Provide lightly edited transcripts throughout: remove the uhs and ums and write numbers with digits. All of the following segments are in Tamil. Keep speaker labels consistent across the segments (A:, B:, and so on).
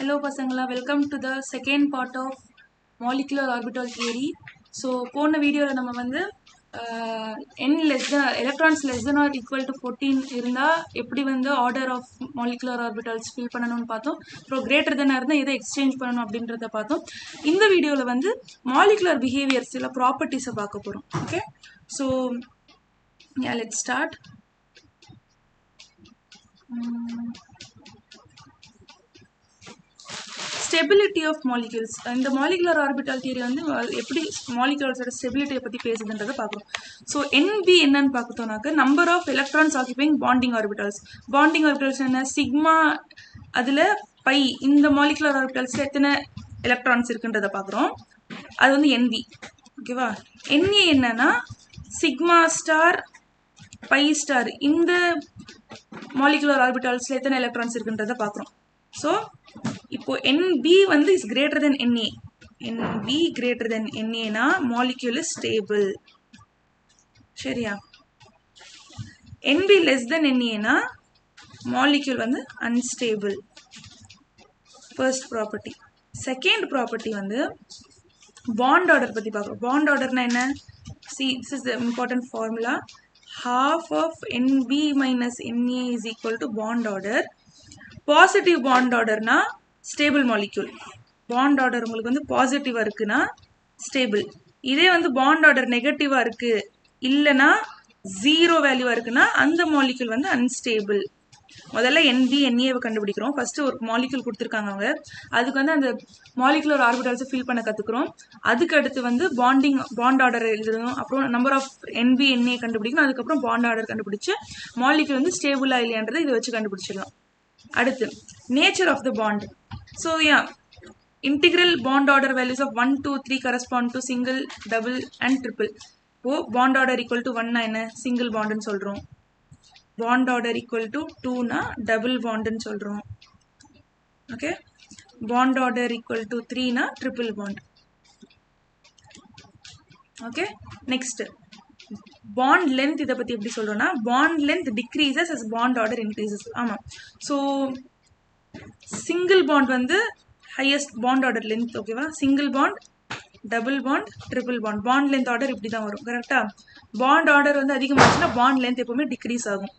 A: Hello pasangala, welcome to the second part of molecular orbital theory. So போன வீடியோல நம்ம வந்து n less than electrons less than or equal to 14 இருந்தா எப்படி வந்து order of molecular orbitals fill பண்ணனும்னு பார்த்தோம். அப்புறம் greater than இருந்தா எதை எக்ஸ்சேஞ்ச் பண்ணனும் அப்படின்றத பார்த்தோம். இந்த வீடியோல வந்து molecular behaviors சில properties பார்க்க போறோம். Okay, so yeah, let's start. Stability of molecules. இந்த molecular orbital theory வந்து எப்படி molecules stability பத்தி பேசுதுன்றத பார்க்கறோம். So NB என்னன்னு பார்த்தோம்னாக்க number of electrons occupying bonding orbitals. Bonding orbitals என்ன sigma அதுல pi இந்த molecular orbitals எத்தனை electrons இருக்குன்றத பார்க்கறோம். அது வந்து NB. ஓகேவா? Na என்னன்னா sigma star pi star இந்த molecular orbitals எத்தனை electrons இருக்குன்றத பார்க்கறோம். So இப்போ NB வந்து is greater than Na. NB greater than Na na molecule is stable. சரியா? NB less than Na na molecule வந்து unstable. First property. Second property வந்து bond order பத்தி பார்க்கறோம். Bond order na என்ன? See, this is the important formula. Half of NB minus Na is equal to bond order. Positive bond order na stable molecule. Bond order உங்களுக்கு வந்து பாசிட்டிவா இருக்குனா ஸ்டேபிள். இதே வந்து bond order நெகட்டிவா இருக்கு இல்லனா ஜீரோ வேல்யூவா இருக்குனா அந்த molecule வந்து unstable. முதல்ல NB Na கண்டுபிடிக்கிறோம். ஃபர்ஸ்ட் ஒரு molecule கொடுத்திருக்காங்க அவங்க. அதுக்கு வந்து அந்த molecular orbitals ஃபில் பண்ண கத்துக்கிறோம். அதுக்கு அடுத்து வந்து bond order எழுதணும். அப்புறம் number of NB Na கண்டுபிடிக்கணும். அதுக்கு அப்புறம் bond order கண்டுபிடிச்சு molecule வந்து ஸ்டேபிளா இல்லையன்றதை இத வச்சு கண்டுபிடிச்சிடலாம். அடுத்து nature of the bond. So yeah, integral bond order values of 1, 2, 3 correspond to single, double and triple. So bond order equal to 1 na என்ன single bond ன்னு சொல்றோம். Bond order equal to 2 na double bond ன்னு சொல்றோம். Okay, bond order equal to 3 na triple bond. Okay, next bond length இத பத்தி எப்படி சொல்றோம்னா bond length decreases as bond order increases. ஆமா, so single bond வந்து highest bond order length. ஓகேவா? single bond, double bond, triple bond, bond length order இப்படி தான் வரும். கரெக்ட்டா? bond order வந்து அதிகமாச்சுனா bond length எப்பவுமே decrease ஆகும்.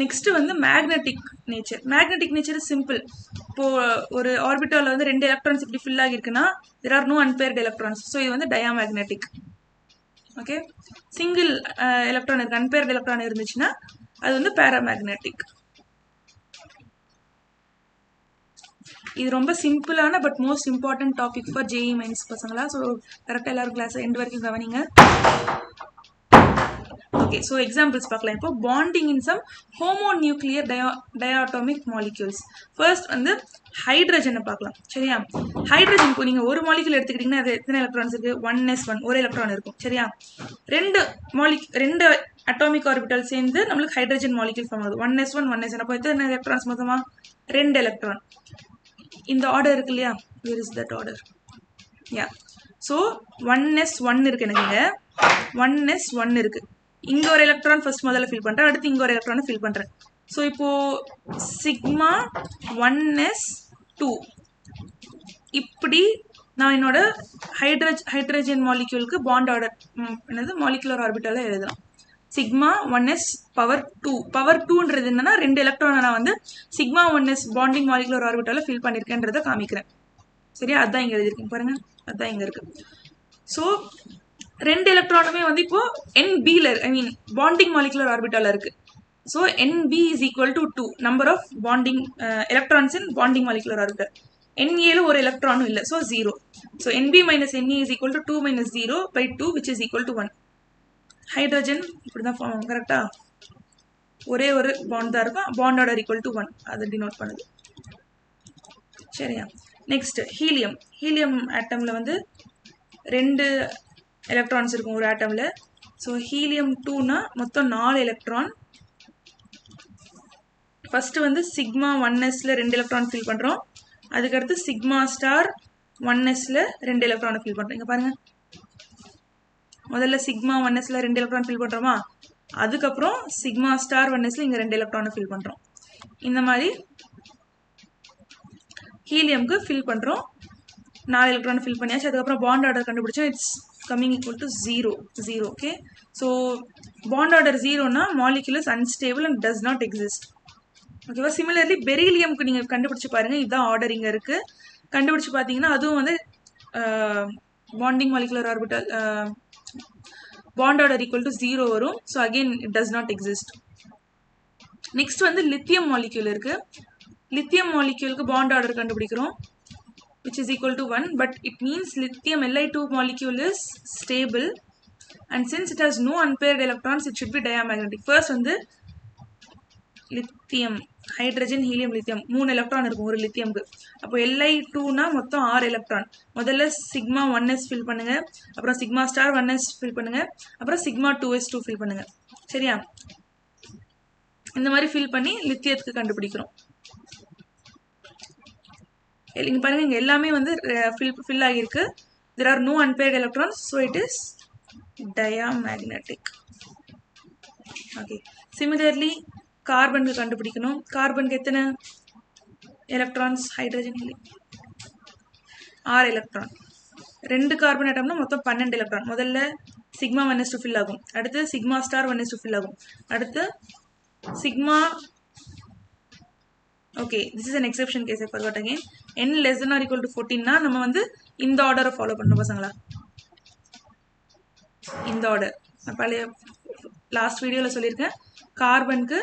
A: நெக்ஸ்ட் வந்து magnetic nature. magnetic nature is simple. இப்போ ஒரு ஆர்பிட்டால்ல வந்து ரெண்டு எலக்ட்ரான்ஸ் இப்படி fill ஆகிருக்குனா there are no unpaired electrons. so இது வந்து diamagnetic. ஓகே, சிங்கிள் எலக்ட்ரான் இருக்கு, அன்பேர்ட் எலக்ட்ரான் இருந்துச்சுன்னா அது வந்து paramagnetic. இது ரொம்ப சிம்பிளான but most important topic for JEE mains பசங்களா. ஸோ கரெக்டாக எல்லாரும் கிளாஸ் எண்ட் வரைக்கும் கவனிங்க. ஓகே, ஸோ எக்ஸாம்பிள்ஸ் பார்க்கலாம். இப்போ bonding in some homonuclear diatomic molecules. First வந்து ஹைட்ரஜனை பார்க்கலாம். சரியா? ஹைட்ரஜன் இப்போ நீங்கள் ஒரு மாலிக்யூல் எடுத்துக்கிட்டிங்கன்னா அது எத்தனை எலக்ட்ரான்ஸ் இருக்குது? 1s1 ஒரு எலக்ட்ரான் இருக்கும். சரியா? ரெண்டு அட்டாமிக் ஆர்பிட்டல் சேர்ந்து நம்மளுக்கு ஹைட்ரஜன் மாலிக்யூல் ஃபார்ம் ஆகுது. 1s1 1s1. அப்போ எத்தனை எலக்ட்ரான்ஸ் மொத்தமாக? 2 எலக்ட்ரான். இந்த ஆர்டர் இருக்கு இல்லையா? Where is that order? Ya, so 1s1 இருக்கு. எனக்கு இங்கே 1s1 இருக்கு. இங்க ஒரு எலக்ட்ரான் ஃபர்ஸ்ட் முதல்ல ஃபில் பண்றேன், அடுத்து இங்க ஒரு எலக்ட்ரானை ஃபில் பண்றேன். ஸோ இப்போ சிக்மா 1s2 இப்படி நான் என்னோட ஹைட்ரஜன் மாலிக்யூலுக்கு பாண்ட் ஆர்டர் என்னது மாலிகுலர் ஆர்பிட்டால எழுதலாம். Sigma 1s power 2. பவர் 2ன்றது என்னன்னா ரெண்டு எலக்ட்ரானை நான் வந்து சிக்மா 1s பாண்டிங் மாலிகுலர் ஆர்பிட்டால ஃபில் பண்ணியிருக்கேன்றதை காமிக்கிறேன். சரியா? அதான் இங்க எழுதியிருக்கேன் பாருங்க, அதான் இங்க இருக்கு. ஸோ ரெண்டு எலக்ட்ரானுமே வந்து இப்போ NBல பாண்டிங் மாலிகுலர் ஆர்பிட்டால இருக்கு. So NB is equal to 2 number of bonding electrons in bonding molecular orbital. Na ஒரு எலக்ட்ரானும் இல்லை, so 0. So NB minus Na is equal to 2 minus 0 by 2 which is equal to 1. Hydrogen இப்படிதான் ஃபார்ம் ஆகும். கரெக்டா? ஒரே ஒரு பாண்ட் தான் இருக்கும். பாண்ட் ஆர்டர் equal to 1 அதை டினோட் பண்ணுது. சரியா? Next helium. ஹீலியம் ஆட்டம்ல வந்து ரெண்டு எலக்ட்ரான்ஸ் இருக்கும் ஒரு ஆட்டம்ல. ஸோ ஹீலியம் 2னா மொத்தம் 4 எலக்ட்ரான். ஃபர்ஸ்ட் வந்து சிக்மா 1sல 2 எலக்ட்ரான் ஃபில் பண்றோம். அதுக்கடுத்து சிக்மா ஸ்டார் 1sல 2 எலக்ட்ரானை ஃபில் பண்றோம். இங்க பாருங்க, முதல்ல சிக்மா 1sல 2 எலக்ட்ரான் ஃபில் பண்றோமா, அதுக்கப்புறம் சிக்மா ஸ்டார் 1sல இங்க 2 எலக்ட்ரானை ஃபில் பண்றோம். இந்த மாதிரி ஹீலியம்க்கு ஃபில் பண்ணுறோம். 4 எலக்ட்ரான் ஃபில் பண்ணியாச்சு. அதுக்கப்புறம் பாண்ட் ஆர்டர் கண்டுபிடிச்சா it's coming equal to 0. Okay, so bond order 0னா molecule is unstable and does not exist. ஓகேவா? சிமிலர்லி பெரிலியம்க்கு நீங்கள் கண்டுபிடிச்சு பாருங்கள். இதுதான் ஆர்டர் இங்கே இருக்குது. கண்டுபிடிச்சு பார்த்தீங்கன்னா அதுவும் வந்து bonding molecular orbital bond order equal to 0 வரும். So again it does not exist. Next வந்து லித்தியம் மாலிக்யூல் இருக்குது. லித்தியம் மாலிக்யூலுக்கு பாண்ட் ஆர்டர் கண்டுபிடிக்கிறோம், which is equal to 1, but it means lithium Li2 molecule is stable, and since it has no unpaired electrons it should be diamagnetic. First வந்து lithium hydrogen helium lithium 3 electron இருக்கும் ஒரு லித்தியம்க்கு. அப்போ Li2னா மொத்தம் 6 எலக்ட்ரான். முதல்ல சிக்மா 1s ஃபில் பண்ணுங்க, அப்புறம் சிக்மா ஸ்டார் 1s ஃபில் பண்ணுங்க, அப்புறம் சிக்மா 2s2 ஃபில் பண்ணுங்க. சரியா? இந்த மாதிரி ஃபில் பண்ணி லித்தியத்துக்கு கண்டுபிடிக்கிறோம். இங்கே பாருங்க, இங்கே எல்லாமே வந்து ஃபில் ஆகியிருக்கு. there are no unpaired electrons, so it is diamagnetic. Okay, similarly கார்பனுக்கு கண்டுபிடிக்கணும். கார்பனுக்கு எத்தனை எலக்ட்ரான்ஸ்? Hydrogen 6 electron. 2 கார்பன் ஆட்டம்னா மொத்தம் 12 எலக்ட்ரான். முதல்ல சிக்மா 1s2 ஃபில் ஆகும், அடுத்து சிக்மா ஸ்டார் 1s2 ஃபில் ஆகும், அடுத்து sigma. Okay, this is an exception case. I forgot again. n less than or equal to 14னா நம்ம வந்து இந்த ஆர்டரை ஃபாலோ பண்ணணும் பசங்களா. இந்த ஆர்டர் நான் பழைய லாஸ்ட் வீடியோவில் சொல்லியிருக்கேன். கார்பனுக்கு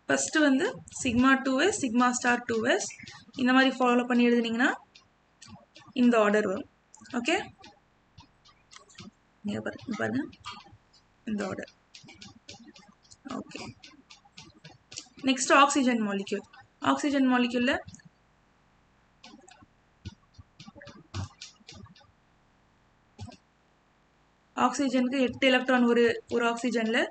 A: ஃபஸ்ட்டு வந்து sigma 2s sigma star 2s இந்த மாதிரி ஃபாலோ பண்ணி எழுதுனீங்கன்னா இந்த ஆர்டர் வரும். ஓகே, நீங்கள் பாருங்க இந்த order. Okay, next oxygen molecule. Oxygen மாலிக்யூல்ல ஆக்சிஜனுக்கு 8 எலக்ட்ரான் ஒரு ஆக்சிஜனில்.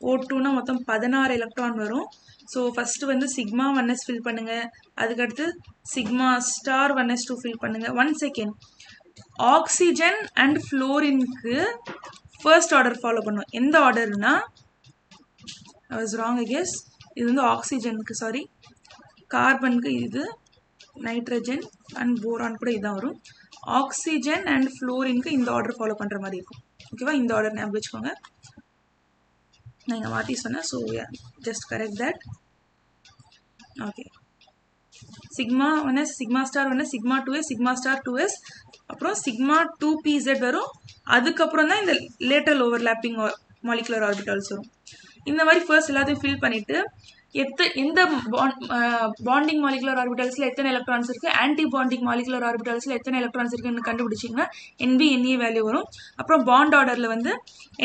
A: O2னா மொத்தம் 16 எலக்ட்ரான் வரும். ஸோ ஃபஸ்ட்டு வந்து சிக்மா 1s ஃபில் பண்ணுங்கள், அதுக்கடுத்து சிக்மா ஸ்டார் 1s2 ஃபில் பண்ணுங்கள். 1 செகண்ட், ஆக்சிஜன் அண்ட் ஃப்ளோரினுக்கு ஃபர்ஸ்ட் ஆர்டர் ஃபாலோ பண்ணும். எந்த ஆர்டர்னா, I was wrong I guess. இது வந்து ஆக்சிஜனுக்கு, சாரி, கார்பனுக்கு இது, நைட்ரஜன் அண்ட் போரான் கூட இதான் வரும். ஆக்சிஜன் அண்ட் ஃப்ளோரினுக்கு இந்த ஆர்டர் ஃபாலோ பண்ணுற மாதிரி இருக்கும். ஓகேவா? இந்த ஆர்டர் ஞாபகம் வச்சுக்கோங்க. நான் இங்கே மாற்றி சொன்னேன். So just correct that. Okay, sigma 1s sigma star 1s sigma 2s sigma star 2s அப்புறம் சிக்மா 2pz வரும். அதுக்கப்புறம் தான் இந்த லேட்டரல் ஓவர்லாப்பிங் மாலிகுலர் ஆர்பிட்டால்ஸ் வரும். இந்த மாதிரி ஃபர்ஸ்ட் எல்லாத்தையும் ஃபில் பண்ணிவிட்டு எந்த பாண்டிங் மாலிகுலர் ஆர்பிட்டல்ஸில் எத்தனை எலக்ட்ரான்ஸ் இருக்குது, ஆன்டி பாண்டிங் மாலிகுலர் ஆர்பிட்டல்ஸில் எத்தனை எலக்ட்ரான்ஸ் இருக்குன்னு கண்டுபிடிச்சிங்கன்னா NB NA வேல்யூ வரும். அப்புறம் பாண்ட் ஆர்டரில் வந்து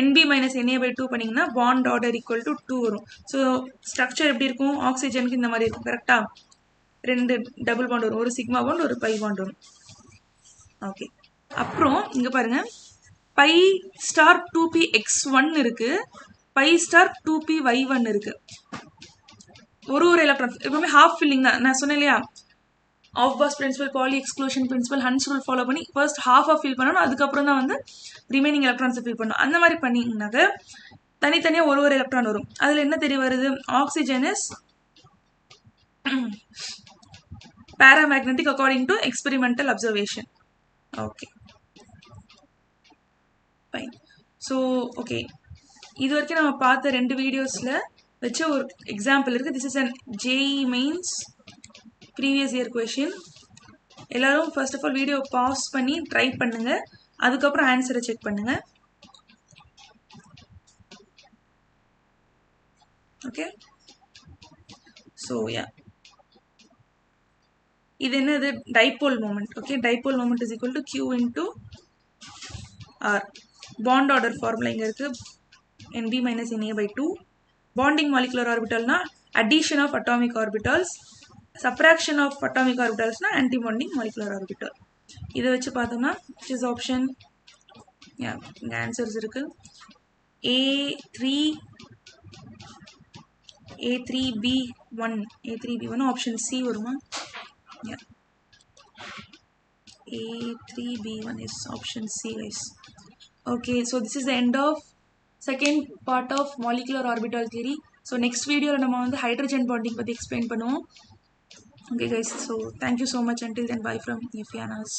A: NB - NA/2 பண்ணிங்கன்னா பாண்ட் ஆர்டர் ஈக்குவல் டு 2 வரும். ஸோ ஸ்ட்ரக்சர் எப்படி இருக்கும்? ஆக்சிஜனுக்கு இந்த மாதிரி இருக்கும். கரெக்டாக 2 டபுள் பாண்ட் வரும், ஒரு சிக்மா பாண்ட் ஒரு பை பாண்ட் வரும். ஓகே, அப்புறம் இங்கே பாருங்கள், பை ஸ்டார் 2px1 இருக்குது, பை ஸ்டார் 2py1 இருக்குது. ஒரு எலக்ட்ரான் எப்பவுமே ஹாஃப் ஃபில்லிங் தான். நான் சொன்னேன் இல்லையா, Aufbau principle, Pauli exclusion principle, Hund's rule follow பண்ணி ஃபர்ஸ்ட் ஹாஃபாக ஃபில் பண்ணணும், அதுக்கப்புறம் தான் வந்து ரிமைனிங் எலக்ட்ரான்ஸை ஃபில் பண்ணணும். அந்த மாதிரி பண்ணிங்கனாக்க தனித்தனியாக ஒரு எலக்ட்ரான் வரும். அதில் என்ன தெரிய வருது? Oxygen is paramagnetic according to experimental observation. Okay, fine. So okay, இது வரைக்கும் நம்ம பார்த்த 2 வீடியோஸில் வச்ச ஒரு எக்ஸாம்பிள் இருக்குது. This is an JEE mains previous year question. எல்லோரும் first of all video pass பண்ணி ட்ரை பண்ணுங்கள், அதுக்கப்புறம் ஆன்சரை செக் பண்ணுங்கள். ஓகே, ஸோ யா, இது என்னது? Dipole moment. Okay, dipole moment is equal to Q into R. Bond order formula இங்கே இருக்குது, NB - NA/2. பாண்டிங் மாலிகுலர் ஆர்பிட்டல்னா addition of atomic orbitals, subtraction of atomic ஆர்பிட்டல்ஸ்னா ஆன்டி பாண்டிங் மாலிகுலர் ஆர்பிட்டல். இதை வச்சு பார்த்தோம்னா விச் இஸ் ஆப்ஷன்? இங்கே ஆன்சர்ஸ் இருக்குது. A3B1 ஆப்ஷன் C வருமா? A3B1 is option C, guys. Okay, so this is the end of second part of molecular orbital theory. So next video நம்ம வந்து hydrogen bonding பற்றி explain பண்ணுவோம். Okay guys, so thank you so much. Until then, bye from Efianas.